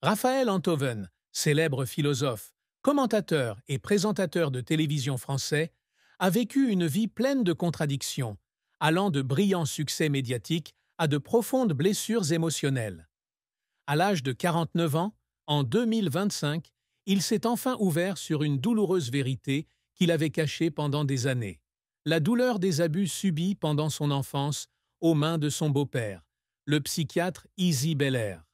Raphaël Enthoven, célèbre philosophe, commentateur et présentateur de télévision français, a vécu une vie pleine de contradictions, allant de brillants succès médiatiques à de profondes blessures émotionnelles. À l'âge de 49 ans, en 2025, il s'est enfin ouvert sur une douloureuse vérité qu'il avait cachée pendant des années. La douleur des abus subis pendant son enfance aux mains de son beau-père, le psychiatre Easy Belair.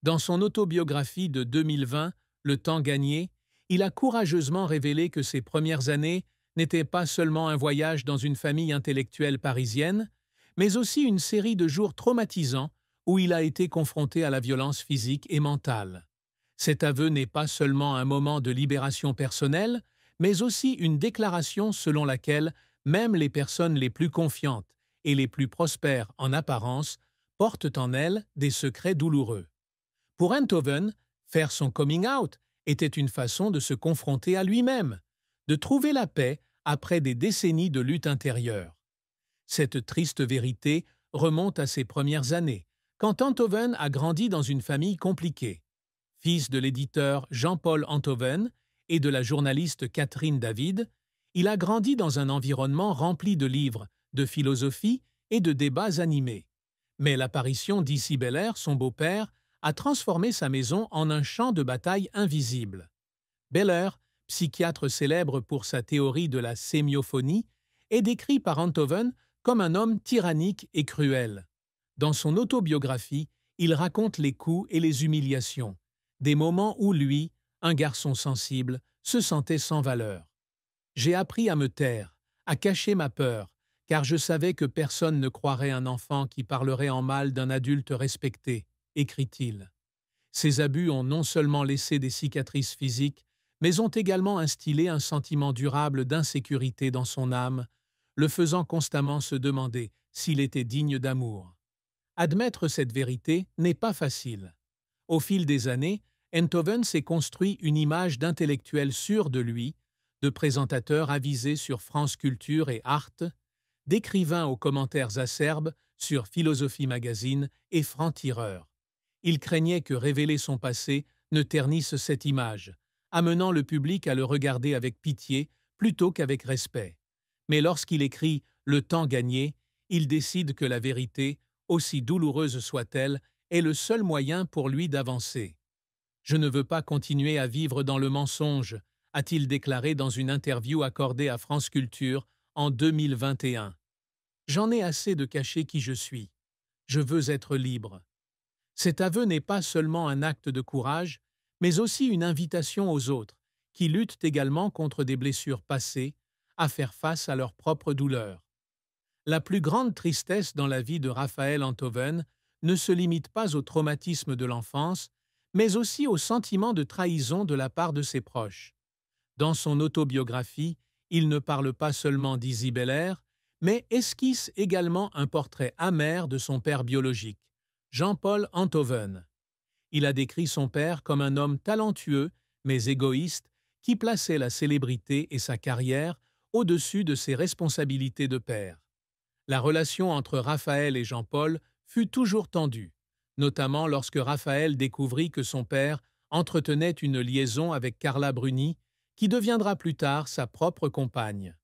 Dans son autobiographie de 2020, Le temps gagné, il a courageusement révélé que ses premières années n'étaient pas seulement un voyage dans une famille intellectuelle parisienne, mais aussi une série de jours traumatisants où il a été confronté à la violence physique et mentale. Cet aveu n'est pas seulement un moment de libération personnelle, mais aussi une déclaration selon laquelle même les personnes les plus confiantes et les plus prospères en apparence portent en elles des secrets douloureux. Pour Enthoven, faire son coming out était une façon de se confronter à lui-même, de trouver la paix après des décennies de lutte intérieure. Cette triste vérité remonte à ses premières années, quand Enthoven a grandi dans une famille compliquée. Fils de l'éditeur Jean-Paul Enthoven et de la journaliste Catherine David, il a grandi dans un environnement rempli de livres, de philosophie et de débats animés. Mais l'apparition d'Issy Belair, son beau-père, a transformé sa maison en un champ de bataille invisible. Belair, psychiatre célèbre pour sa théorie de la sémiophonie, est décrit par Enthoven comme un homme tyrannique et cruel. Dans son autobiographie, il raconte les coups et les humiliations, des moments où lui, un garçon sensible, se sentait sans valeur. J'ai appris à me taire, à cacher ma peur, car je savais que personne ne croirait un enfant qui parlerait en mal d'un adulte respecté, écrit-il. Ces abus ont non seulement laissé des cicatrices physiques, mais ont également instillé un sentiment durable d'insécurité dans son âme, le faisant constamment se demander s'il était digne d'amour. Admettre cette vérité n'est pas facile. Au fil des années, Enthoven s'est construit une image d'intellectuel sûr de lui, de présentateur avisé sur France Culture et Arte, d'écrivain aux commentaires acerbes sur Philosophie Magazine et Franc-Tireur. Il craignait que révéler son passé ne ternisse cette image, amenant le public à le regarder avec pitié plutôt qu'avec respect. Mais lorsqu'il écrit « Le temps gagné », il décide que la vérité, aussi douloureuse soit-elle, est le seul moyen pour lui d'avancer. « Je ne veux pas continuer à vivre dans le mensonge », a-t-il déclaré dans une interview accordée à France Culture en 2021. « J'en ai assez de cacher qui je suis. Je veux être libre. » Cet aveu n'est pas seulement un acte de courage, mais aussi une invitation aux autres, qui luttent également contre des blessures passées, à faire face à leurs propres douleurs. La plus grande tristesse dans la vie de Raphaël Enthoven ne se limite pas au traumatisme de l'enfance, mais aussi au sentiment de trahison de la part de ses proches. Dans son autobiographie, il ne parle pas seulement d'Issy Belair, mais esquisse également un portrait amer de son père biologique, Jean-Paul Enthoven. Il a décrit son père comme un homme talentueux, mais égoïste, qui plaçait la célébrité et sa carrière au-dessus de ses responsabilités de père. La relation entre Raphaël et Jean-Paul fut toujours tendue, notamment lorsque Raphaël découvrit que son père entretenait une liaison avec Carla Bruni, qui deviendra plus tard sa propre compagne.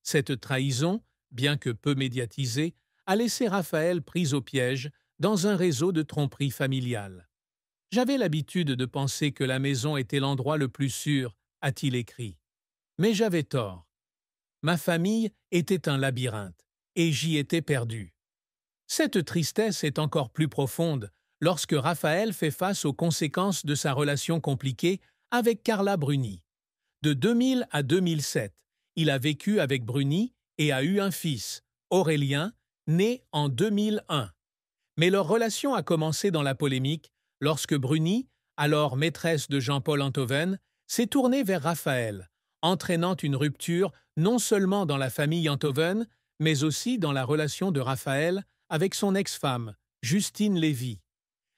Cette trahison, bien que peu médiatisée, a laissé Raphaël pris au piège dans un réseau de tromperie familiale. « J'avais l'habitude de penser que la maison était l'endroit le plus sûr », a-t-il écrit. Mais j'avais tort. Ma famille était un labyrinthe, et j'y étais perdu. Cette tristesse est encore plus profonde lorsque Raphaël fait face aux conséquences de sa relation compliquée avec Carla Bruni. De 2000 à 2007, il a vécu avec Bruni et a eu un fils, Aurélien, né en 2001. Mais leur relation a commencé dans la polémique lorsque Bruni, alors maîtresse de Jean-Paul Enthoven, s'est tournée vers Raphaël, entraînant une rupture non seulement dans la famille Enthoven, mais aussi dans la relation de Raphaël avec son ex-femme, Justine Lévy.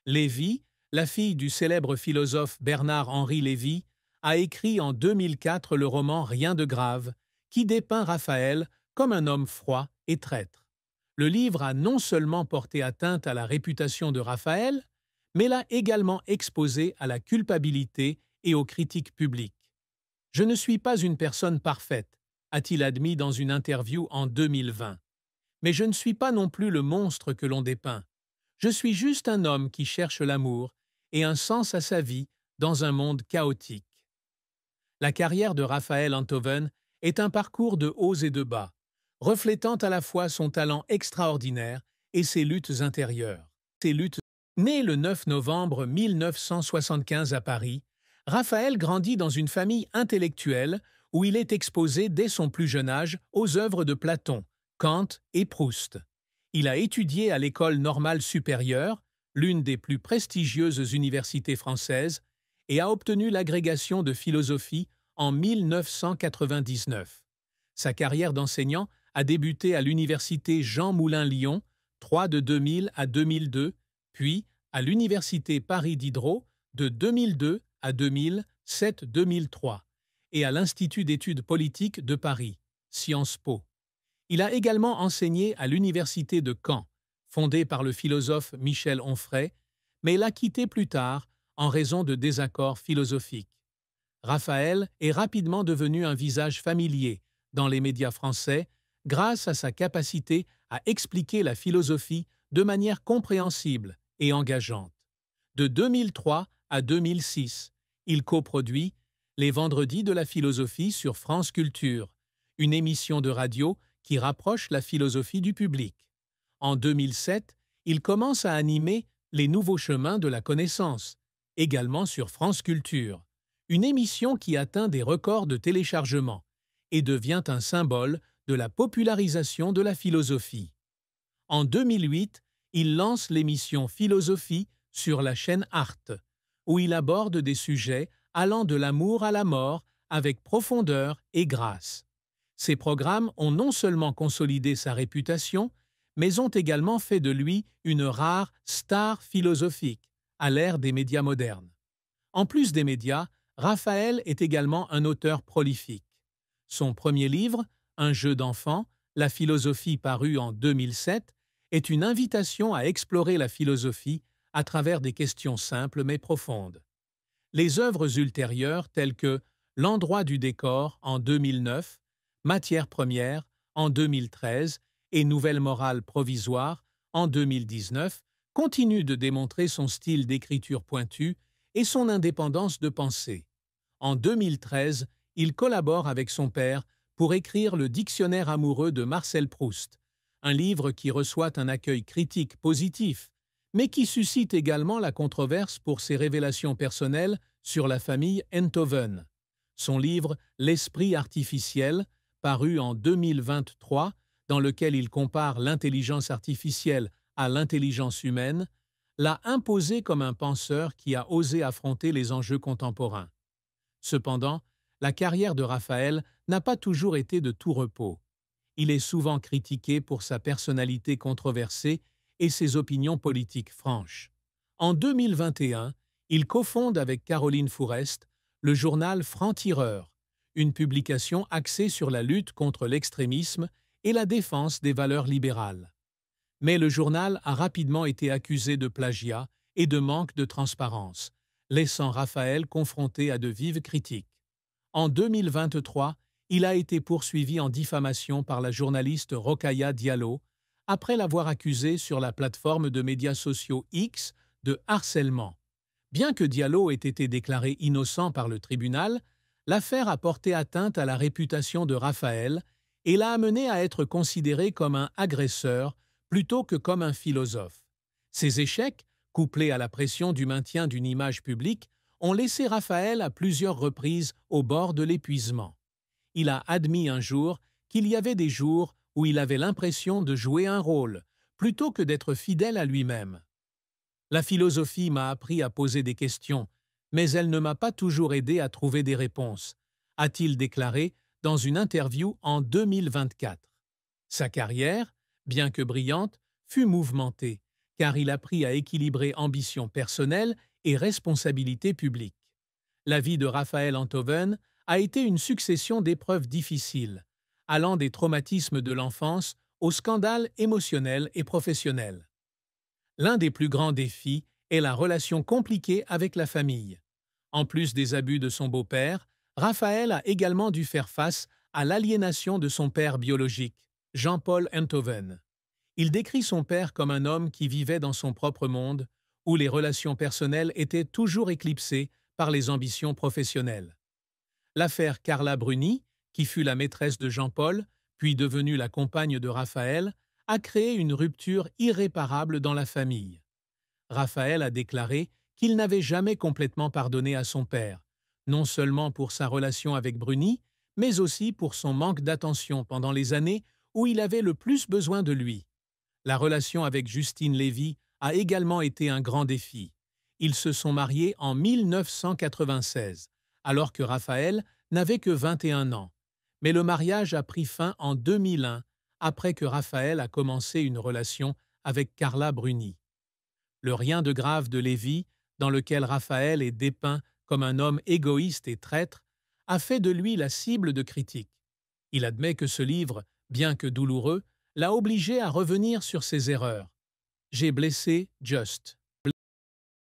Lévy, la fille du célèbre philosophe Bernard-Henri Lévy, a écrit en 2004 le roman Rien de grave, qui dépeint Raphaël comme un homme froid et traître. Le livre a non seulement porté atteinte à la réputation de Raphaël, mais l'a également exposé à la culpabilité et aux critiques publiques. « Je ne suis pas une personne parfaite », a-t-il admis dans une interview en 2020. « Mais je ne suis pas non plus le monstre que l'on dépeint. Je suis juste un homme qui cherche l'amour et un sens à sa vie dans un monde chaotique. » La carrière de Raphaël Enthoven est un parcours de hauts et de bas, reflétant à la fois son talent extraordinaire et ses luttes intérieures. Né le 9 novembre 1975 à Paris, Raphaël grandit dans une famille intellectuelle où il est exposé dès son plus jeune âge aux œuvres de Platon, Kant et Proust. Il a étudié à l'École normale supérieure, l'une des plus prestigieuses universités françaises, et a obtenu l'agrégation de philosophie en 1999. Sa carrière d'enseignant a débuté à l'université Jean Moulin-Lyon, 3 de 2000 à 2002, puis à l'université Paris Diderot de 2002 à 2007-2003 et à l'Institut d'études politiques de Paris, Sciences Po. Il a également enseigné à l'université de Caen, fondée par le philosophe Michel Onfray, mais l'a quitté plus tard en raison de désaccords philosophiques. Raphaël est rapidement devenu un visage familier dans les médias français grâce à sa capacité à expliquer la philosophie de manière compréhensible et engageante. De 2003 à 2006, il coproduit Les Vendredis de la philosophie sur France Culture, une émission de radio qui rapproche la philosophie du public. En 2007, il commence à animer Les Nouveaux Chemins de la Connaissance, également sur France Culture, une émission qui atteint des records de téléchargement et devient un symbole de la popularisation de la philosophie. En 2008, il lance l'émission Philosophie sur la chaîne Arte, où il aborde des sujets allant de l'amour à la mort avec profondeur et grâce. Ces programmes ont non seulement consolidé sa réputation, mais ont également fait de lui une rare star philosophique à l'ère des médias modernes. En plus des médias, Raphaël est également un auteur prolifique. Son premier livre, Un jeu d'enfant, La philosophie paru en 2007, est une invitation à explorer la philosophie à travers des questions simples mais profondes. Les œuvres ultérieures telles que L'endroit du décor en 2009, Matière première en 2013 et Nouvelle morale provisoire en 2019 continuent de démontrer son style d'écriture pointu et son indépendance de pensée. En 2013, il collabore avec son père pour écrire Le Dictionnaire amoureux de Marcel Proust, un livre qui reçoit un accueil critique positif, mais qui suscite également la controverse pour ses révélations personnelles sur la famille Enthoven. Son livre L'esprit artificiel, paru en 2023, dans lequel il compare l'intelligence artificielle à l'intelligence humaine, l'a imposé comme un penseur qui a osé affronter les enjeux contemporains. Cependant, la carrière de Raphaël n'a pas toujours été de tout repos. Il est souvent critiqué pour sa personnalité controversée et ses opinions politiques franches. En 2021, il cofonde avec Caroline Fourest le journal Franc-Tireur, une publication axée sur la lutte contre l'extrémisme et la défense des valeurs libérales. Mais le journal a rapidement été accusé de plagiat et de manque de transparence, laissant Raphaël confronté à de vives critiques. En 2023, il a été poursuivi en diffamation par la journaliste Rokhaya Diallo après l'avoir accusé sur la plateforme de médias sociaux X de harcèlement. Bien que Diallo ait été déclaré innocent par le tribunal, l'affaire a porté atteinte à la réputation de Raphaël et l'a amené à être considéré comme un agresseur plutôt que comme un philosophe. Ces échecs, couplés à la pression du maintien d'une image publique, ont laissé Raphaël à plusieurs reprises au bord de l'épuisement. Il a admis un jour qu'il y avait des jours où il avait l'impression de jouer un rôle, plutôt que d'être fidèle à lui-même. La philosophie m'a appris à poser des questions, mais elle ne m'a pas toujours aidé à trouver des réponses, a-t-il déclaré dans une interview en 2024. Sa carrière, bien que brillante, fut mouvementée, car il apprit à équilibrer ambition personnelle et responsabilité publique. La vie de Raphaël Enthoven a été une succession d'épreuves difficiles, allant des traumatismes de l'enfance aux scandales émotionnels et professionnels. L'un des plus grands défis et la relation compliquée avec la famille. En plus des abus de son beau-père, Raphaël a également dû faire face à l'aliénation de son père biologique, Jean-Paul Enthoven. Il décrit son père comme un homme qui vivait dans son propre monde, où les relations personnelles étaient toujours éclipsées par les ambitions professionnelles. L'affaire Carla Bruni, qui fut la maîtresse de Jean-Paul, puis devenue la compagne de Raphaël, a créé une rupture irréparable dans la famille. Raphaël a déclaré qu'il n'avait jamais complètement pardonné à son père, non seulement pour sa relation avec Bruni, mais aussi pour son manque d'attention pendant les années où il avait le plus besoin de lui. La relation avec Justine Lévy a également été un grand défi. Ils se sont mariés en 1996, alors que Raphaël n'avait que 21 ans. Mais le mariage a pris fin en 2001, après que Raphaël a commencé une relation avec Carla Bruni. Le rien de grave de Lévy, dans lequel Raphaël est dépeint comme un homme égoïste et traître, a fait de lui la cible de critiques. Il admet que ce livre, bien que douloureux, l'a obligé à revenir sur ses erreurs. J'ai blessé Just.